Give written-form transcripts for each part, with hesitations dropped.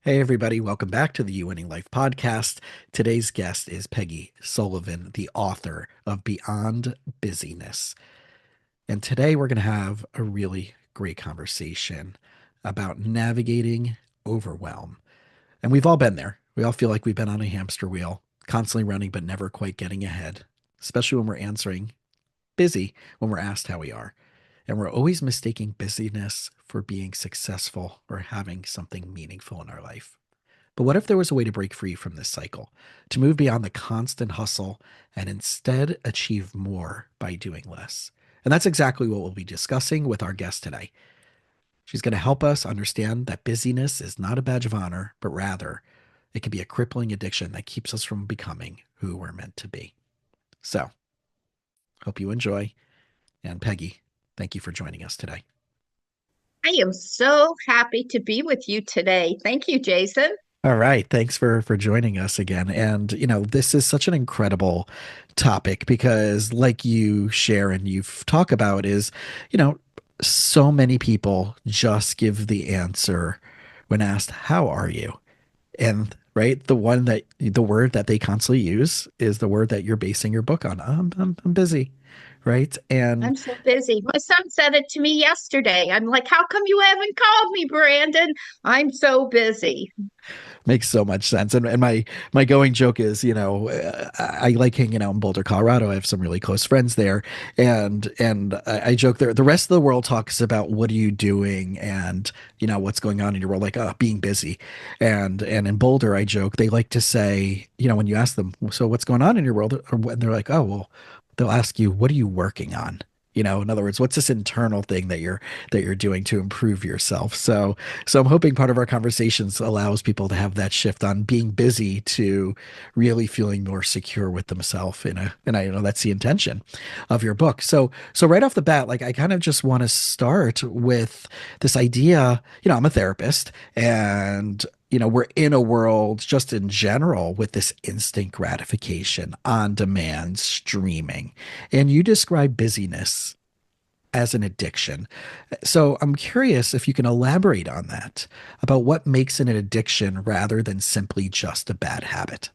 Hey, everybody, welcome back to the You Winning Life podcast. Today's guest is Peggy Sullivan, the author of Beyond Busyness. And today we're going to have a really great conversation about navigating overwhelm. And we've all been there. We all feel like we've been on a hamster wheel, constantly running, but never quite getting ahead, especially when we're answering busy when we're asked how we are. And we're always mistaking busyness for being successful or having something meaningful in our life. But what if there was a way to break free from this cycle, to move beyond the constant hustle and instead achieve more by doing less? And that's exactly what we'll be discussing with our guest today. She's going to help us understand that busyness is not a badge of honor, but rather it can be a crippling addiction that keeps us from becoming who we're meant to be. So, hope you enjoy. And Peggy, thank you for joining us today. I am so happy to be with you today. Thank you, Jason. All right. Thanks for joining us again. And this is such an incredible topic because like you share and you've talked about is, you know, so many people just give the answer when asked, "How are you?" And right, the word that they constantly use is the word that you're basing your book on. I'm busy, right? And I'm so busy. My son said it to me yesterday. I'm like, how come you haven't called me, Brandon? I'm so busy. makes so much sense. And my going joke is, I like hanging out in Boulder, Colorado. I have some really close friends there, and I joke there. The rest of the world talks about what are you doing and what's going on in your world, like being busy. And in Boulder, I joke they like to say, when you ask them, so what's going on in your world, or when they're like, oh well, they'll ask you, what are you working on? In other words, what's this internal thing that you're doing to improve yourself? So I'm hoping part of our conversations allows people to have that shift on being busy to really feeling more secure with themselves and I know that's the intention of your book. So right off the bat, like I kind of just want to start with this idea, I'm a therapist and we're in a world just in general with this instant gratification, on demand, streaming. And you describe busyness as an addiction. So I'm curious if you can elaborate on that about what makes it an addiction rather than simply just a bad habit.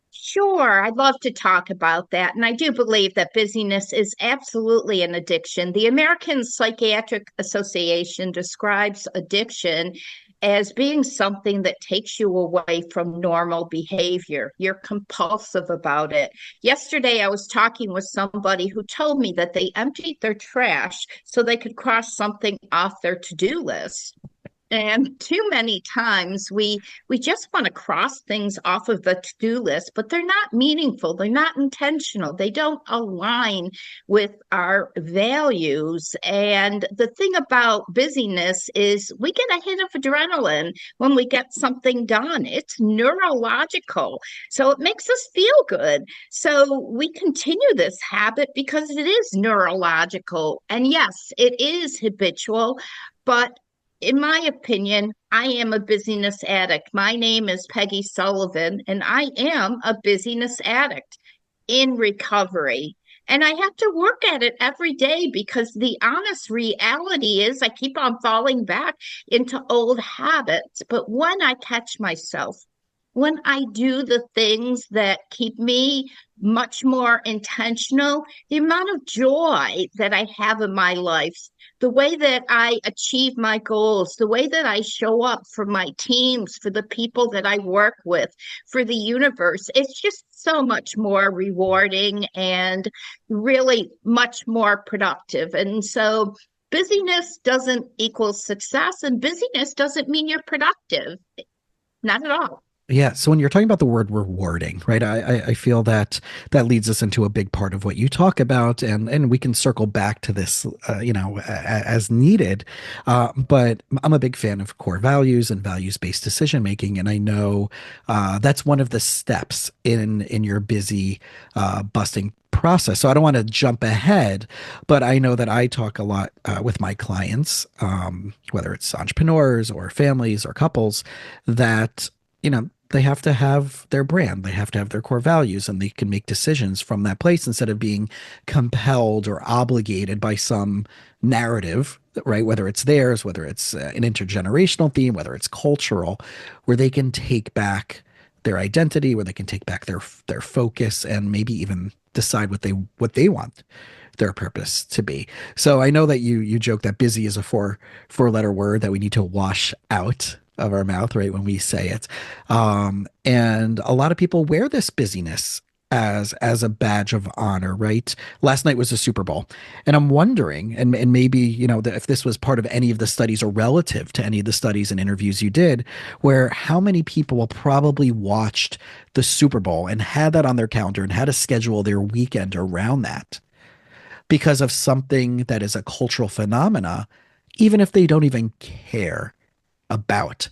Sure, I'd love to talk about that. And I do believe that busyness is absolutely an addiction. The American Psychiatric Association describes addiction as being something that takes you away from normal behavior. You're compulsive about it. Yesterday, I was talking with somebody who told me that they emptied their trash so they could cross something off their to-do list. And too many times we just want to cross things off of the to-do list, but they're not meaningful, they're not intentional, they don't align with our values. And the thing about busyness is we get a hit of adrenaline when we get something done. It's neurological, so it makes us feel good. So we continue this habit because it is neurological. And yes, it is habitual, but in my opinion, I am a busyness addict. My name is Peggy Sullivan, and I am a busyness addict in recovery. And I have to work at it every day because the honest reality is I keep on falling back into old habits. But when I catch myself, when I do the things that keep me much more intentional, the amount of joy that I have in my life, the way that I achieve my goals, the way that I show up for my teams, for the people that I work with, for the universe, it's just so much more rewarding and really much more productive. And so busyness doesn't equal success, and busyness doesn't mean you're productive. Not at all. Yeah. So when you're talking about the word rewarding, right, I feel that that leads us into a big part of what you talk about, and we can circle back to this, as needed. But I'm a big fan of core values and values-based decision making, and I know that's one of the steps in your busy busting process. So I don't want to jump ahead, but I know that I talk a lot with my clients, whether it's entrepreneurs or families or couples, that they have to have their brand, they have to have their core values, and they can make decisions from that place instead of being compelled or obligated by some narrative right? Whether it's theirs, whether it's an intergenerational theme, whether it's cultural, where they can take back their identity, where they can take back their focus, and maybe even decide what they want their purpose to be. So I know that you joke that busy is a four letter word that we need to wash out of our mouth, right, when we say it. And a lot of people wear this busyness as a badge of honor, right? Last night was the Super Bowl, and I'm wondering, and maybe if this was part of any of the studies or relative to any of the studies and interviews you did, where how many people probably watched the Super Bowl and had that on their calendar and had to schedule their weekend around that because of something that is a cultural phenomena, even if they don't even care about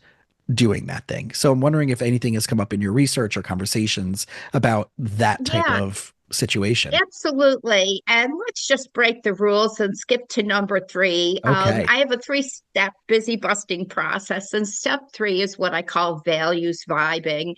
doing that thing. So I'm wondering if anything has come up in your research or conversations about that type Yeah, of situation. absolutely. And let's just break the rules and skip to number three. Okay. I have a three-step busy busting process, and step three is what I call values vibing.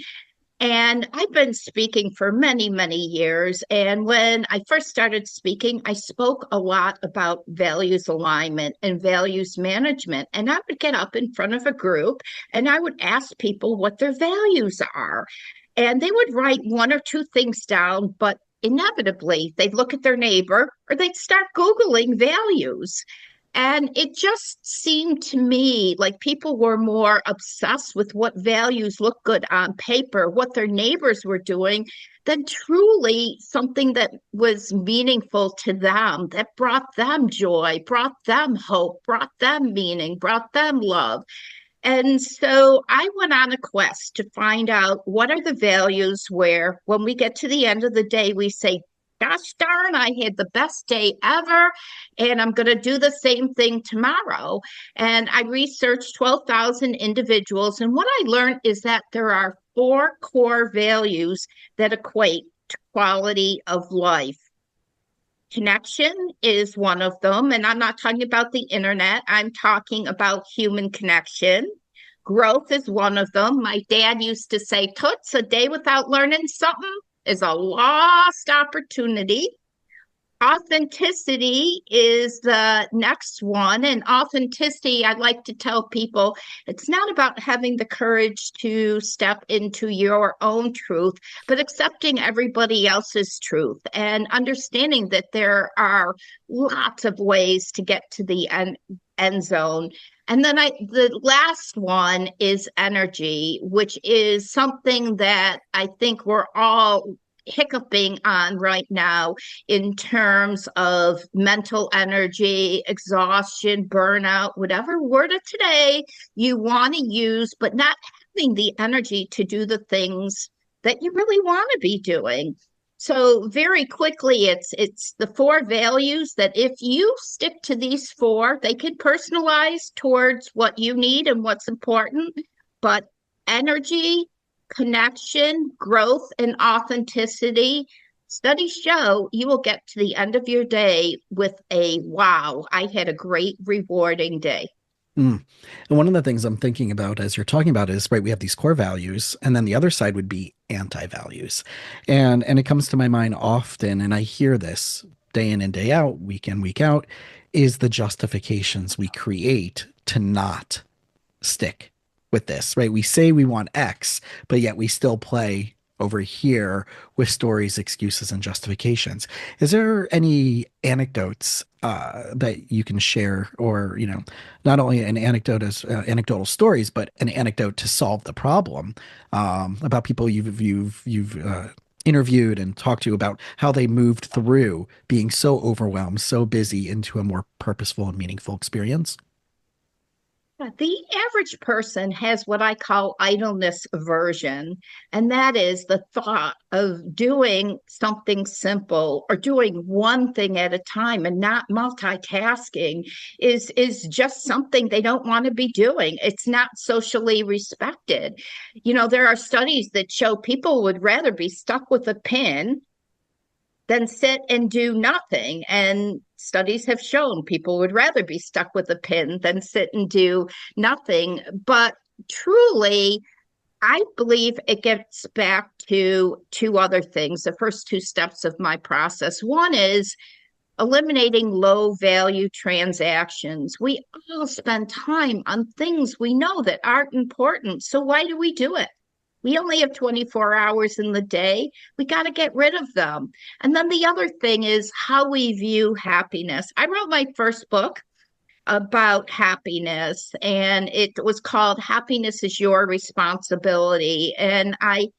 And I've been speaking for many, many years. And when I first started speaking, I spoke a lot about values alignment and values management. And I would get up in front of a group and I would ask people what their values are. And they would write one or two things down, but inevitably they'd look at their neighbor or they'd start Googling values. And it just seemed to me like people were more obsessed with what values look good on paper, what their neighbors were doing, than truly something that was meaningful to them, that brought them joy, brought them hope, brought them meaning, brought them love. And so I went on a quest to find out what are the values where, when we get to the end of the day, we say, gosh darn, I had the best day ever, and I'm going to do the same thing tomorrow. And I researched 12,000 individuals, and what I learned is that there are four core values that equate to quality of life. Connection is one of them, and I'm not talking about the internet, I'm talking about human connection. Growth is one of them. My dad used to say, Toots, a day without learning something is a lost opportunity. Authenticity is the next one. And authenticity, I'd like to tell people, it's not about having the courage to step into your own truth, but accepting everybody else's truth and understanding that there are lots of ways to get to the end zone. And then the last one is energy, which is something that I think we're all hiccuping on right now in terms of mental energy, exhaustion, burnout, whatever word of today you want to use, but not having the energy to do the things that you really want to be doing. So very quickly, it's the four values that if you stick to these four, they can personalize towards what you need and what's important. But energy, connection, growth, and authenticity, studies show you will get to the end of your day with a wow, I had a great, rewarding day. Mm. And one of the things I'm thinking about as you're talking about is, right, we have these core values, and then the other side would be anti-values. And it comes to my mind often, and I hear this day in and day out, week in, week out, is the justifications we create to not stick with this, right? We say we want X, but yet we still play over here with stories, excuses, and justifications. Is there any anecdotes that you can share, or not only an anecdote as anecdotal stories, but an anecdote to solve the problem about people you've interviewed and talked to about how they moved through being so overwhelmed, so busy into a more purposeful and meaningful experience? The average person has what I call idleness aversion, and that is the thought of doing something simple or doing one thing at a time and not multitasking is just something they don't want to be doing. It's not socially respected. There are studies that show people would rather be stuck with a pin than sit and do nothing. And studies have shown people would rather be stuck with a pin than sit and do nothing. But truly, I believe it gets back to two other things. The first two steps of my process. One is eliminating low value transactions. We all spend time on things we know that aren't important. So why do we do it? We only have 24 hours in the day. We got to get rid of them. And then the other thing is how we view happiness. I wrote my first book about happiness, and it was called Happiness is Your Responsibility. And I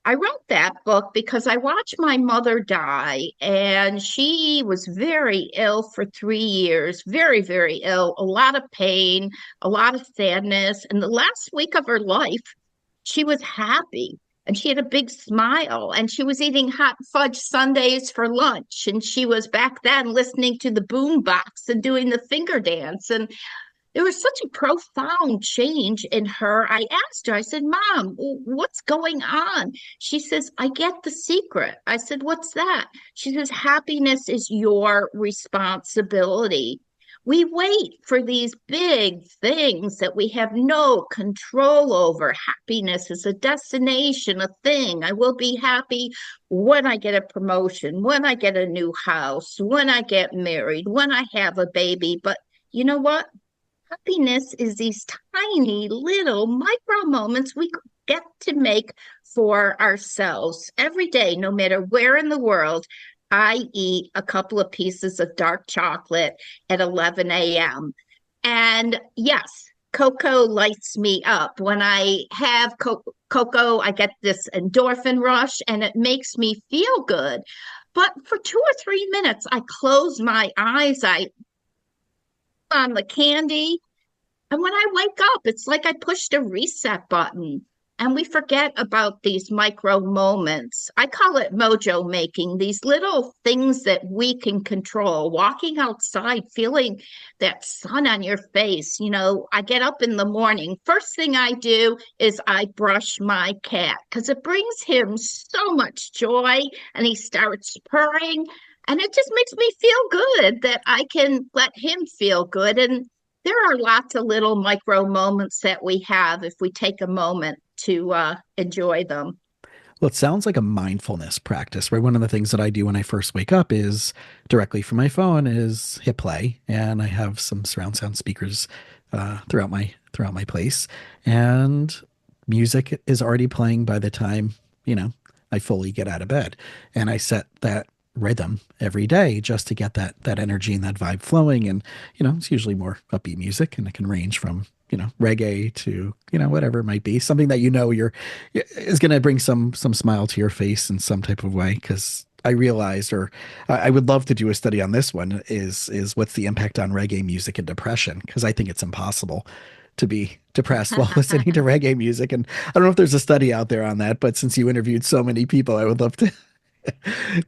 wrote that book because I watched my mother die, and she was very ill for 3 years, very, very ill, a lot of pain, a lot of sadness. And the last week of her life, she was happy and she had a big smile and she was eating hot fudge sundaes for lunch. And she was back then listening to the boom box and doing the finger dance. And there was such a profound change in her. I asked her, I said, Mom, what's going on? She says, I get the secret. I said, what's that? She says, happiness is your responsibility. We wait for these big things that we have no control over. Happiness is a destination, a thing. I will be happy when I get a promotion, when I get a new house, when I get married, when I have a baby. But you know what? Happiness is these tiny little micro moments we get to make for ourselves every day, no matter where in the world. I eat a couple of pieces of dark chocolate at 11 a.m. And yes, cocoa lights me up. When I have cocoa, I get this endorphin rush and it makes me feel good. But for 2 or 3 minutes, I close my eyes, I on the candy. And when I wake up, it's like I pushed a reset button and we forget about these micro moments. I call it mojo making, these little things that we can control. Walking outside, feeling that sun on your face. You know, I get up in the morning. First thing I do is I brush my cat because it brings him so much joy and he starts purring. And it just makes me feel good that I can let him feel good. And there are lots of little micro moments that we have if we take a moment to enjoy them. Well, it sounds like a mindfulness practice, right? One of the things that I do when I first wake up is directly from my phone is hit play, and I have some surround sound speakers throughout my place, and music is already playing by the time I fully get out of bed, and I set that rhythm every day just to get that energy and that vibe flowing. And it's usually more upbeat music, and it can range from reggae to whatever it might be, something that you're is going to bring some smile to your face in some type of way. Because I realized, or I would love to do a study on this one, is what's the impact on reggae music and depression, because I think it's impossible to be depressed while listening to reggae music. And I don't know if there's a study out there on that, but since you interviewed so many people, I would love to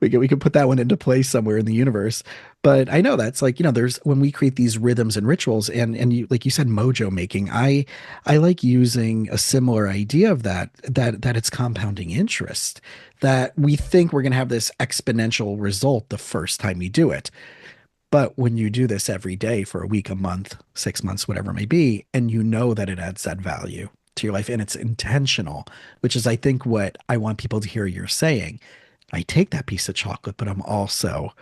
we could put that one into place somewhere in the universe. But I know that's like, there's when we create these rhythms and rituals, and you, like you said, mojo making. I like using a similar idea of that it's compounding interest, that we think we're going to have this exponential result the first time we do it. But when you do this every day for a week, a month, 6 months, whatever it may be, and that it adds that value to your life and it's intentional, which is, I think, what I want people to hear you're saying. I take that piece of chocolate, but I'm also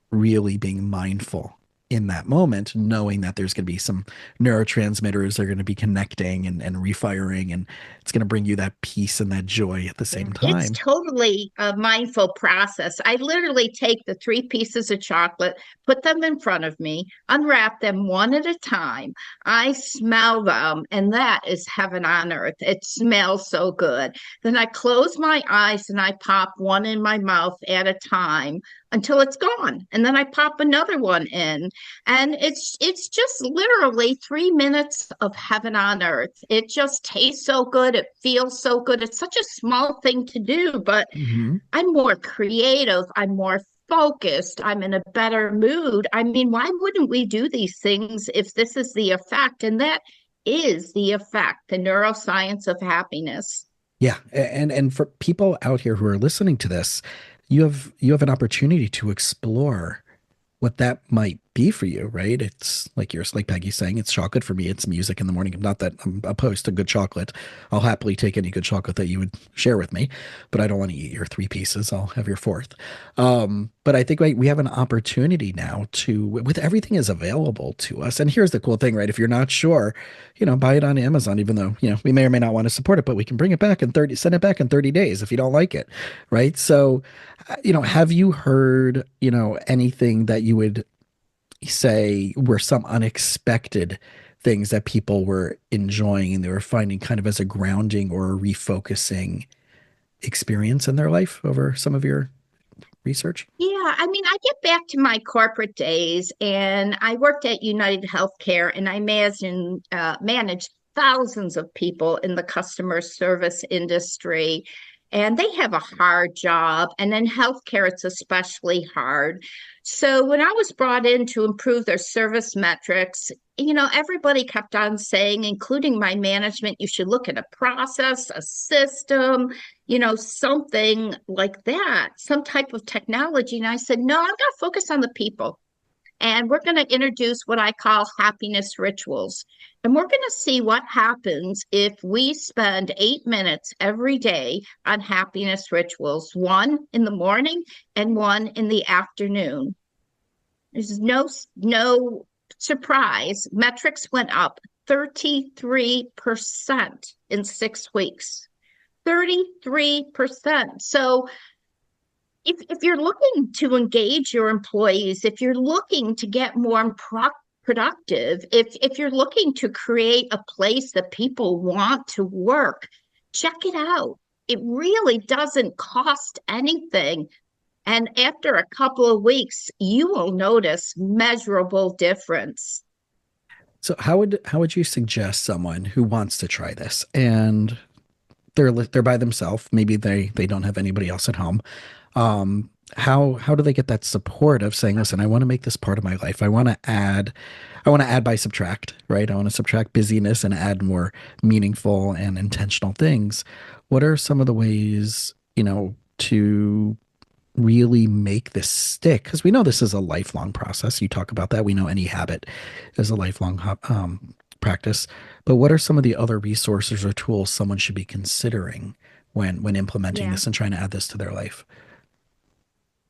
really being mindful in that moment, knowing that there's going to be some neurotransmitters that are going to be connecting and refiring, and it's going to bring you that peace and that joy at the same It's time. totally a mindful process. I literally take the 3 pieces of chocolate, put them in front of me, unwrap them one at a time. I smell them, and that is heaven on earth. It smells so good. Then I close my eyes and I pop one in my mouth at a time until it's gone. And then I pop another one in. And it's just literally 3 minutes of heaven on earth. It just tastes so good. It feels so good. It's such a small thing to do, but Hmm. I'm more creative. I'm more focused. I'm in a better mood. I mean, why wouldn't we do these things if this is the effect? And that is the effect, the neuroscience of happiness. Yeah, and for people out here who are listening to this, you have an opportunity to explore what that might be for you, right? It's like yours, like Peggy's saying, it's chocolate for me. It's music in the morning. Not that I'm opposed to good chocolate. I'll happily take any good chocolate that you would share with me, but I don't want to eat your three pieces. I'll have your fourth. But I think we have an opportunity now to, with everything is available to us. And here's the cool thing, right? If you're not sure, buy it on Amazon, even though, we may or may not want to support it, but we can bring it back in 30, send it back in 30 days if you don't like it, right? So, have you heard, anything that you would say were some unexpected things that people were enjoying and they were finding kind of as a grounding or a refocusing experience in their life over some of your research? Yeah, I mean, I get back to my corporate days, and I worked at United Healthcare, and managed thousands of people in the customer service industry, and they have a hard job. And in healthcare, it's especially hard. So when I was brought in to improve their service metrics, everybody kept on saying, including my management, you should look at a process, a system, something like that, some type of technology. And I said, no, I'm going to focus on the people. And we're going to introduce what I call happiness rituals. And we're going to see what happens if we spend 8 minutes every day on happiness rituals, one in the morning and one in the afternoon. There's no surprise. Metrics went up 33% in 6 weeks. 33%. So if you're looking to engage your employees, if you're looking to get more productive, if you're looking to create a place that people want to work, check it out. It really doesn't cost anything. And after a couple of weeks, you will notice measurable difference. So how would you suggest someone who wants to try this and they're by themselves, maybe they don't have anybody else at home, how do they get that support of saying, listen, I want to make this part of my life. I want to add by subtract, right? I want to subtract busyness and add more meaningful and intentional things. What are some of the ways, to really make this stick? Because we know this is a lifelong process. You talk about that. We know any habit is a lifelong practice. But what are some of the other resources or tools someone should be considering when implementing Yeah. this and trying to add this to their life?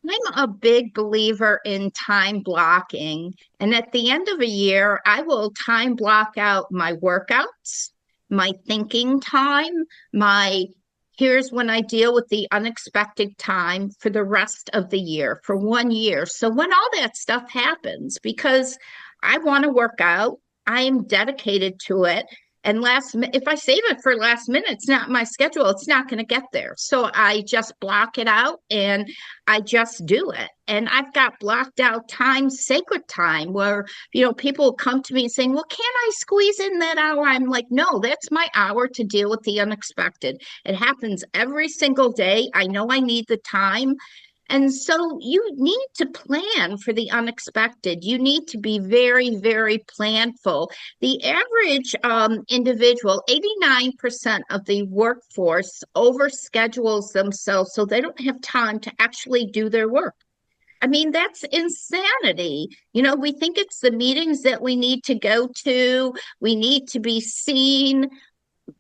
I'm a big believer in time blocking. And at the end of a year, I will time block out my workouts, my thinking time, my here's when I deal with the unexpected time for the rest of the year, for 1 year. So when all that stuff happens, because I want to work out, I am dedicated to it. And if I save it for last minute, it's not my schedule. It's not going to get there. So I just block it out and I just do it. And I've got blocked out time, sacred time, where, people come to me saying, well, can't I squeeze in that hour? I'm like, no, that's my hour to deal with the unexpected. It happens every single day. I know I need the time. And so you need to plan for the unexpected. You need to be very, very planful. The average individual, 89% of the workforce overschedules themselves so they don't have time to actually do their work. I mean, that's insanity. We think it's the meetings that we need to go to, we need to be seen,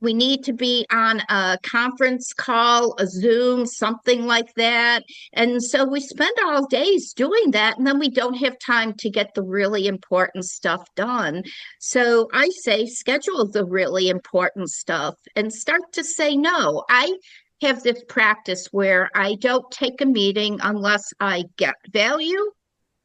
we need to be on a conference call, a Zoom, something like that. And so we spend all days doing that, and then we don't have time to get the really important stuff done. So I say schedule the really important stuff and start to say no. I have this practice where I don't take a meeting unless I get value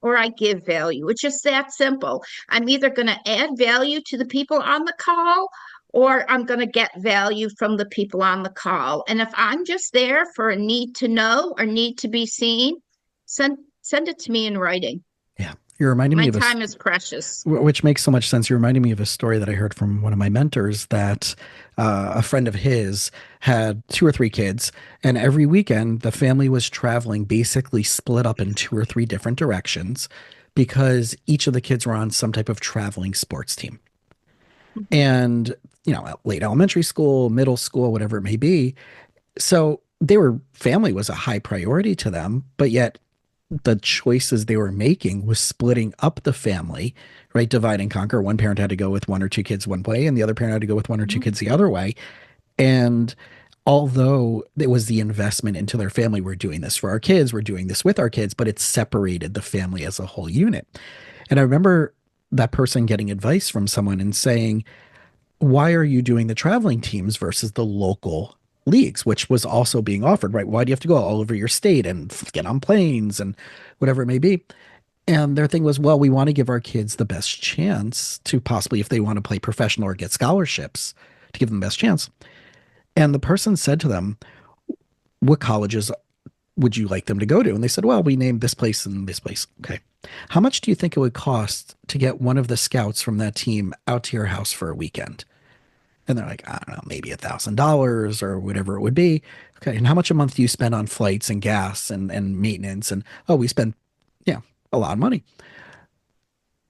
or I give value. It's just that simple. I'm either going to add value to the people on the call or I'm going to get value from the people on the call. And if I'm just there for a need to know or need to be seen, send it to me in writing. Yeah. You're reminding me My of time is precious. which makes so much sense. You're reminding me of a story that I heard from one of my mentors that a friend of his had two or three kids, and every weekend the family was traveling, basically split up in two or three different directions because each of the kids were on some type of traveling sports team. And, late elementary school, middle school, whatever it may be. So family was a high priority to them, but yet the choices they were making was splitting up the family, right? Divide and conquer. One parent had to go with one or two kids one way, and the other parent had to go with one or two kids the other way. And although it was the investment into their family, we're doing this for our kids, we're doing this with our kids, but it separated the family as a whole unit. And I remember that person getting advice from someone and saying, why are you doing the traveling teams versus the local leagues, which was also being offered, right? Why do you have to go all over your state and get on planes and whatever it may be? And their thing was, well, we want to give our kids the best chance to possibly, if they want to play professional or get scholarships, to give them the best chance. And the person said to them, what colleges would you like them to go to? And they said, well, we named this place and this place. Okay. How much do you think it would cost to get one of the scouts from that team out to your house for a weekend? And they're like, I don't know, maybe $1,000 or whatever it would be. Okay. And how much a month do you spend on flights and gas and maintenance? And oh, we spend, yeah, a lot of money.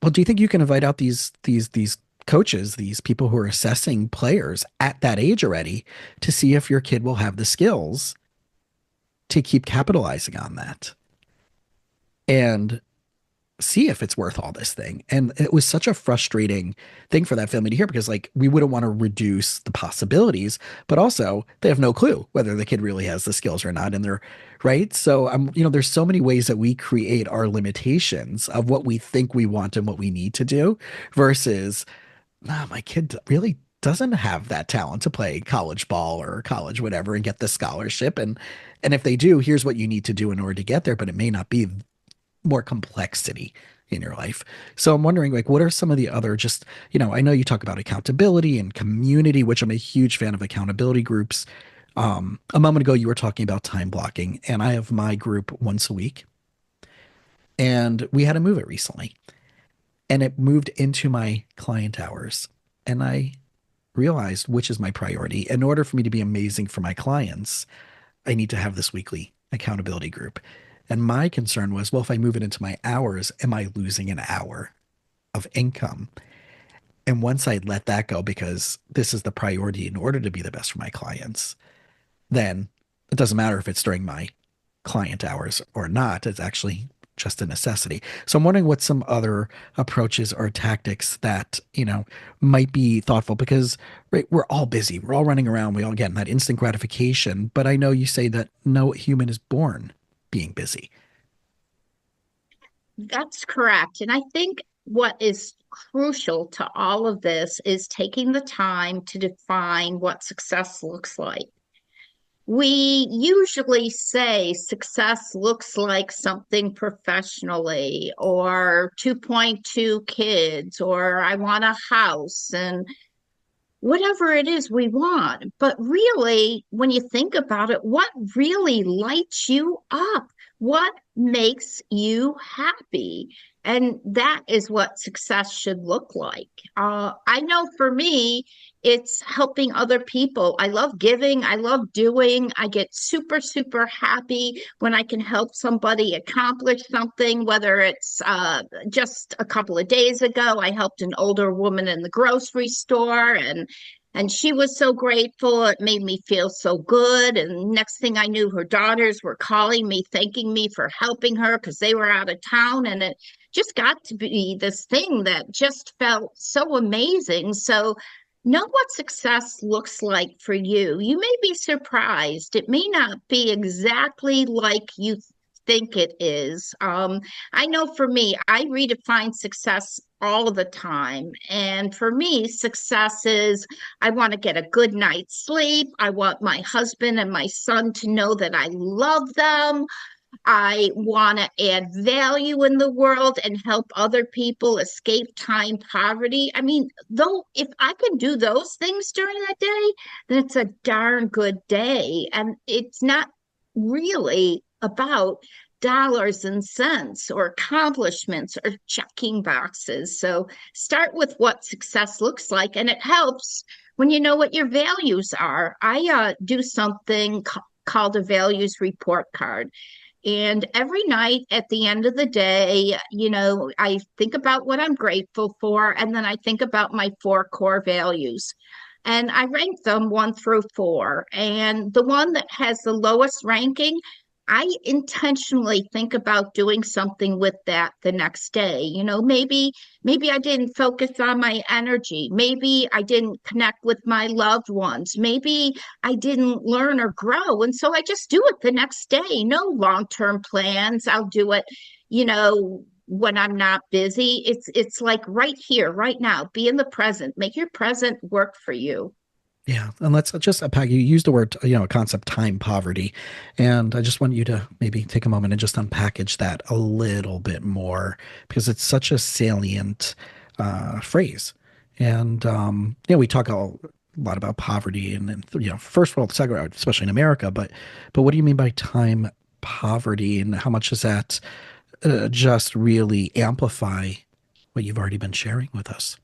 Well, do you think you can invite out these coaches, these people who are assessing players at that age already to see if your kid will have the skills to keep capitalizing on that and see if it's worth all this thing? And it was such a frustrating thing for that family to hear because, like, we wouldn't want to reduce the possibilities, but also they have no clue whether the kid really has the skills or not. And they're right. So there's so many ways that we create our limitations of what we think we want and what we need to do versus, nah, my kid really doesn't have that talent to play college ball or college whatever and get the scholarship. And if they do, here's what you need to do in order to get there, but it may not be more complexity in your life. So I'm wondering, like, what are some of the other just, I know you talk about accountability and community, which I'm a huge fan of accountability groups. A moment ago, you were talking about time blocking, and I have my group once a week, and we had to move it recently, and it moved into my client hours. And I realized which is my priority. In order for me to be amazing for my clients, I need to have this weekly accountability group. And my concern was, well, if I move it into my hours, am I losing an hour of income? And once I let that go, because this is the priority in order to be the best for my clients, then it doesn't matter if it's during my client hours or not. It's actually just a necessity. So I'm wondering what some other approaches or tactics that, might be thoughtful because, right, we're all busy. We're all running around. We all get that instant gratification. But I know you say that no human is born being busy. That's correct. And I think what is crucial to all of this is taking the time to define what success looks like. We usually say success looks like something professionally, or 2.2 kids, or I want a house, and whatever it is we want. But really, when you think about it, what really lights you up? What makes you happy? And that is what success should look like. I know for me, it's helping other people. I love giving, I love doing. I get super, super happy when I can help somebody accomplish something, whether it's just a couple of days ago, I helped an older woman in the grocery store, and she was so grateful. It made me feel so good. And next thing I knew, her daughters were calling me, thanking me for helping her because they were out of town. And it just got to be this thing that just felt so amazing. So know what success looks like for you. You may be surprised. It may not be exactly like you think it is. I know for me, I redefine success all the time. And for me, success is I want to get a good night's sleep. I want my husband and my son to know that I love them. I want to add value in the world and help other people escape time poverty. I mean, though, if I can do those things during that day, then it's a darn good day. And it's not really about dollars and cents or accomplishments or checking boxes. So start with what success looks like, and it helps when you know what your values are. I do something called a values report card. And every night at the end of the day, I think about what I'm grateful for, and then I think about my four core values. And I rank them 1 through 4. And the one that has the lowest ranking, I intentionally think about doing something with that the next day. Maybe I didn't focus on my energy. Maybe I didn't connect with my loved ones. Maybe I didn't learn or grow. And so I just do it the next day. No long-term plans. I'll do it, when I'm not busy. It's like right here, right now. Be in the present. Make your present work for you. Yeah, and let's just unpack. You used the word, concept time poverty, and I just want you to maybe take a moment and just unpackage that a little bit more because it's such a salient phrase. And we talk a lot about poverty and first world, second world, especially in America. But what do you mean by time poverty, and how much does that just really amplify what you've already been sharing with us?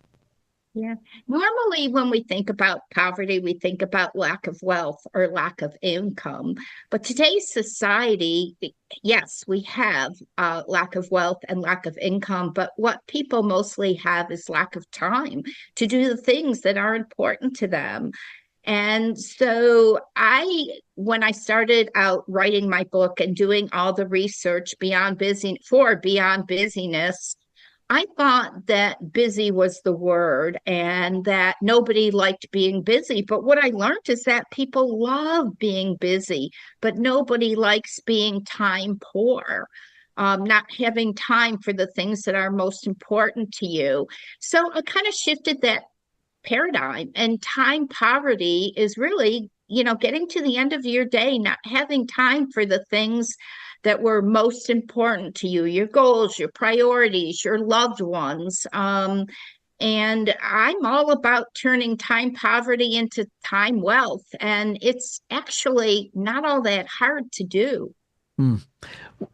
Yeah. Normally, when we think about poverty, we think about lack of wealth or lack of income. But today's society, yes, we have lack of wealth and lack of income. But what people mostly have is lack of time to do the things that are important to them. And so when I started out writing my book and doing all the research Beyond Busyness, I thought that busy was the word and that nobody liked being busy. But what I learned is that people love being busy, but nobody likes being time poor, not having time for the things that are most important to you. So I kind of shifted that paradigm. And time poverty is really, getting to the end of your day, not having time for the things that were most important to you, your goals, your priorities, your loved ones. And I'm all about turning time poverty into time wealth. And it's actually not all that hard to do. Hmm.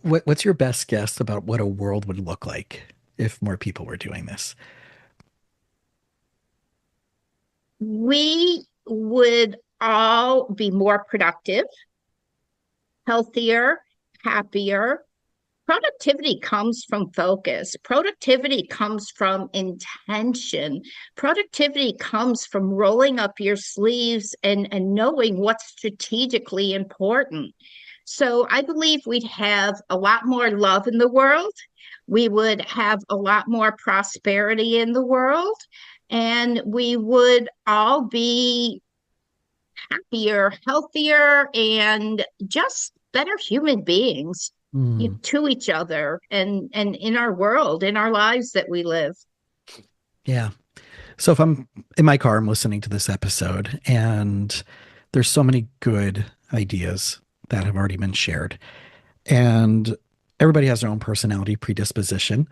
What's your best guess about what a world would look like if more people were doing this? We would all be more productive, healthier, happier. Productivity comes from focus. Productivity comes from intention. Productivity comes from rolling up your sleeves and knowing what's strategically important. So I believe we'd have a lot more love in the world. We would have a lot more prosperity in the world. And we would all be happier, healthier, and just better human beings Hmm. to each other and in our world, in our lives that we live. Yeah. So if I'm in my car, I'm listening to this episode, and there's so many good ideas that have already been shared, and everybody has their own personality predisposition.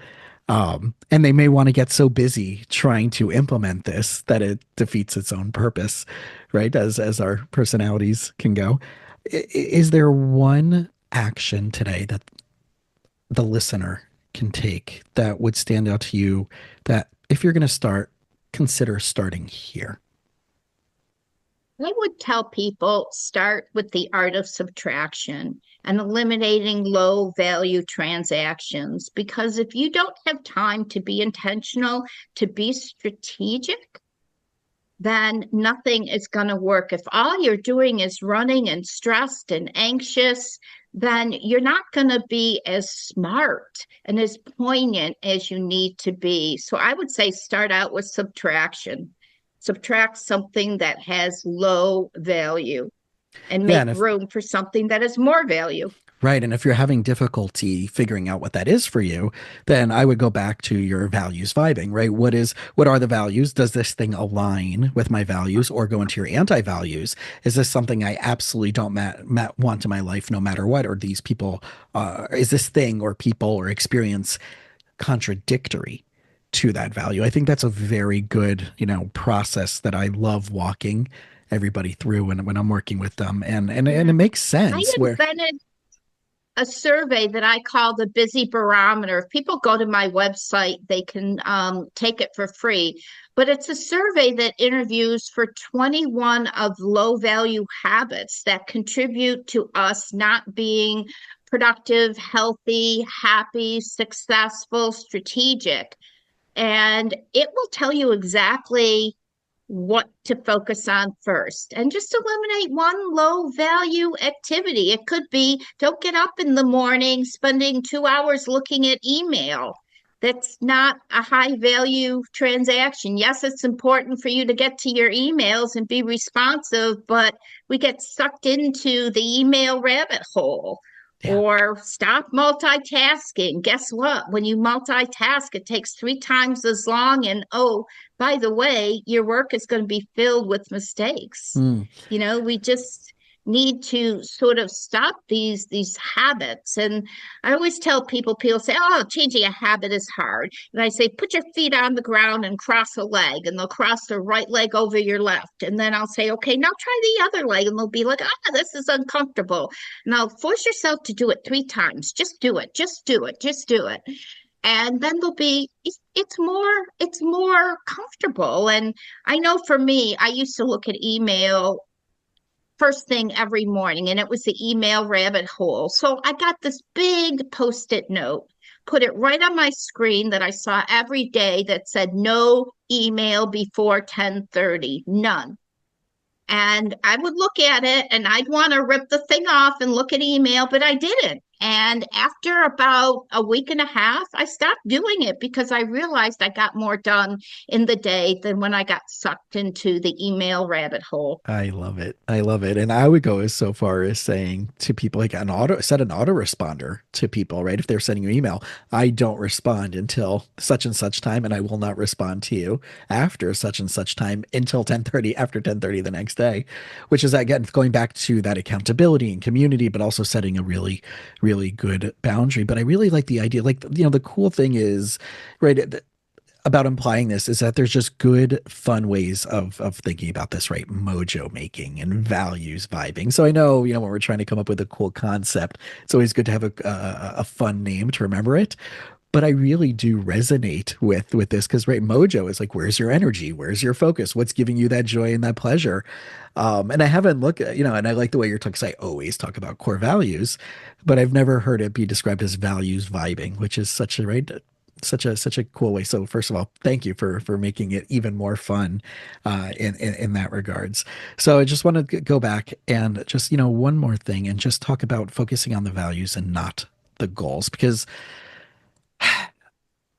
And they may want to get so busy trying to implement this that it defeats its own purpose, right? As our personalities can go. Is there one action today that the listener can take that would stand out to you that if you're going to start, consider starting here? I would tell people start with the art of subtraction and eliminating low value transactions because if you don't have time to be intentional, to be strategic, then nothing is going to work. If all you're doing is running and stressed and anxious, then you're not going to be as smart and as poignant as you need to be. So I would say start out with subtraction. Subtract something that has low value and Yeah, make and if room for something that has more value. right, and if you're having difficulty figuring out what that is for you, then I would go back to your values vibing, right? What are the values? Does this thing align with my values or go into your anti-values? Is this something I absolutely don't want in my life no matter what? Or these people, is this thing or people or experience contradictory to that value? I think that's a very good, process that I love walking everybody through when I'm working with them. And it Yeah. makes I sense where invented a survey that I call the Busy Barometer. If people go to my website, they can take it for free. But it's a survey that interviews for 21 of low value habits that contribute to us not being productive, healthy, happy, successful, strategic. And it will tell you exactly what to focus on first and just eliminate one low value activity. It could be don't get up in the morning spending 2 hours looking at email. That's not a high value transaction. Yes, it's important for you to get to your emails and be responsive, but we get sucked into the email rabbit hole. Yeah. Or stop multitasking. Guess what? When you multitask, it takes 3 times as long. And oh, by the way, your work is going to be filled with mistakes. Mm. We just need to sort of stop these habits. And I always tell people say, oh, changing a habit is hard. And I say, put your feet on the ground and cross a leg, and they'll cross their right leg over your left. And then I'll say, okay, now try the other leg. And they'll be like, ah, this is uncomfortable. Now force yourself to do it 3 times. Just do it. Just do it. Just do it. And then they'll be it's more comfortable. And I know for me, I used to look at email first thing every morning, and it was the email rabbit hole. So I got this big post-it note, put it right on my screen that I saw every day that said no email before 10:30, none. And I would look at it and I'd want to rip the thing off and look at email, but I didn't. And after about a week and a half, I stopped doing it because I realized I got more done in the day than when I got sucked into the email rabbit hole. I love it. I love it. And I would go as so far as saying to people like set an autoresponder to people, right? If they're sending you an email, I don't respond until such and such time, and I will not respond to you after such and such time until 10:30, after 10:30 the next day, which is again going back to that accountability and community, but also setting a really, really good boundary. But I really like the idea, like, the cool thing is, right, about implying this is that there's just good, fun ways of thinking about this, right? Mojo making and values vibing. So I know, when we're trying to come up with a cool concept, it's always good to have a fun name to remember it. But I really do resonate with this because, right, mojo is like, where's your energy? Where's your focus? What's giving you that joy and that pleasure? And I haven't looked at, and I like the way you're talking, because I always talk about core values, but I've never heard it be described as values vibing, which is such a, right, such a cool way. So first of all, thank you for making it even more fun in that regards. So I just want to go back and just, one more thing, and just talk about focusing on the values and not the goals, because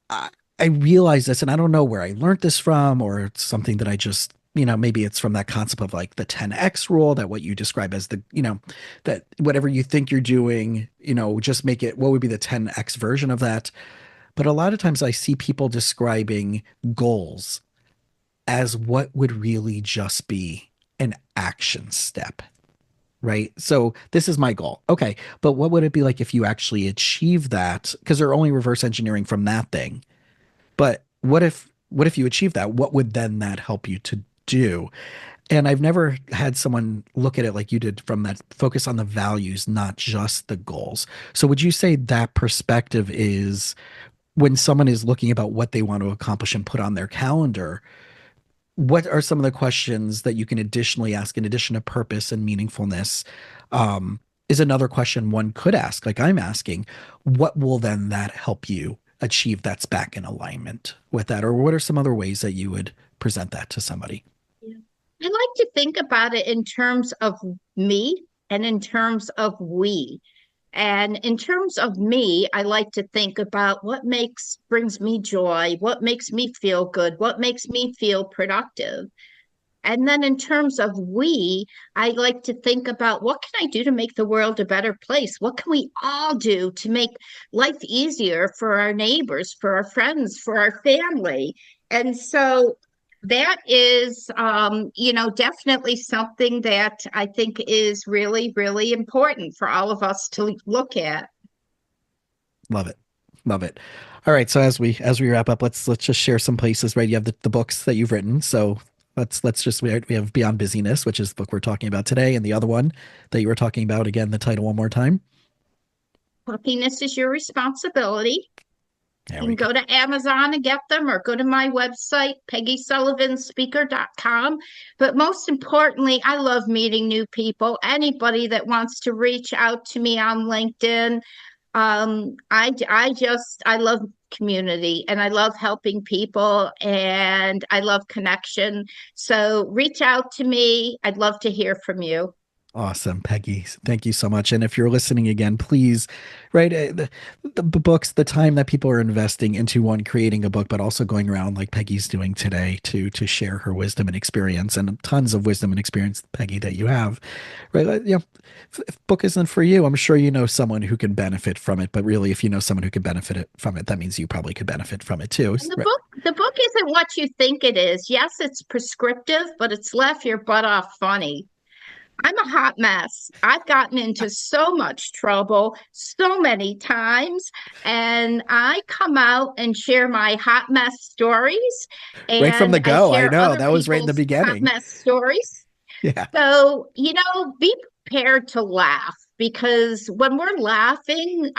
I, I realize this, and I don't know where I learned this from, or it's something that I just, maybe it's from that concept of like the 10x rule, that what you describe as that whatever you think you're doing, just make it, what would be the 10x version of that? But a lot of times I see people describing goals as what would really just be an action step, right? So this is my goal. Okay. But what would it be like if you actually achieve that? Because they're only reverse engineering from that thing. But what if you achieve that? What would then that help you to do? And I've never had someone look at it like you did, from that focus on the values, not just the goals. So would you say that perspective is, when someone is looking about what they want to accomplish and put on their calendar, what are some of the questions that you can additionally ask in addition to purpose and meaningfulness? Is another question one could ask, like I'm asking, what will then that help you achieve that's back in alignment with that? Or what are some other ways that you would present that to somebody? Yeah. I like to think about it in terms of me and in terms of we. And in terms of me, I like to think about what brings me joy, what makes me feel good, what makes me feel productive. And then in terms of we, I like to think about what can I do to make the world a better place? What can we all do to make life easier for our neighbors, for our friends, for our family? And so that is, definitely something that I think is really, really important for all of us to look at. Love it. Love it. All right. So as we wrap up, let's just share some places, right? You have the books that you've written. So let's just, we have Beyond Busyness, which is the book we're talking about today, and the other one that you were talking about, again, the title one more time. Happiness is your responsibility. There You we can go. go to Amazon and get them, or go to my website, peggysullivanspeaker.com. But most importantly, I love meeting new people. Anybody that wants to reach out to me on LinkedIn, I love community, and I love helping people, and I love connection. So reach out to me. I'd love to hear from you. Awesome, Peggy. Thank you so much. And if you're listening again, please, right, the books, the time that people are investing into one, creating a book, but also going around like Peggy's doing today to share her wisdom and experience, and tons of wisdom and experience, Peggy, that you have, right? If book isn't for you, I'm sure you know someone who can benefit from it. But really, if you know someone who can from it, that means you probably could benefit from it too. And Right? the book isn't what you think it is. Yes, it's prescriptive, but it's left your butt off funny. I'm a hot mess. I've gotten into so much trouble so many times, and I come out and share my hot mess stories, Right from the and I go, I share know other that was right in the people's hot beginning. mess stories. Yeah. So, be prepared to laugh because when we're laughing,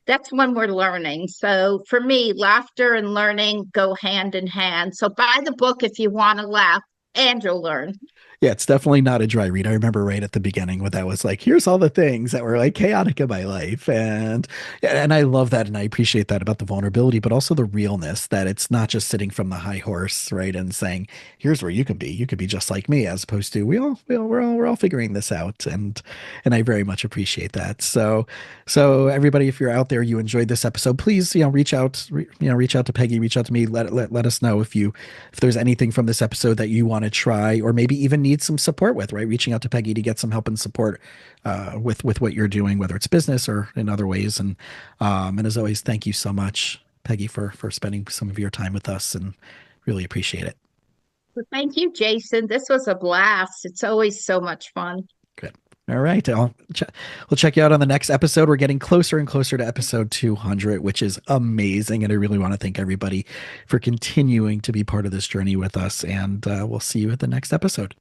that's when we're learning. So for me, laughter and learning go hand in hand. So buy the book if you want to laugh and you'll learn. Yeah, it's definitely not a dry read. I remember right at the beginning when that was like, here's all the things that were like chaotic in my life. And I love that and I appreciate that about the vulnerability, but also the realness that it's not just sitting from the high horse, right? And saying, here's where you can be. You could be just like me, as opposed to we're all figuring this out. And I very much appreciate that. So everybody, if you're out there, you enjoyed this episode, please, reach out to Peggy, reach out to me, let us know if there's anything from this episode that you want to try or maybe even need some support with, right? Reaching out to Peggy to get some help and support with what you're doing, whether it's business or in other ways. And as always, thank you so much, Peggy, for spending some of your time with us, and really appreciate it. Well, thank you, Jason. This was a blast. It's always so much fun. Good. All right. We'll check you out on the next episode. We're getting closer and closer to episode 200, which is amazing. And I really want to thank everybody for continuing to be part of this journey with us. And we'll see you at the next episode.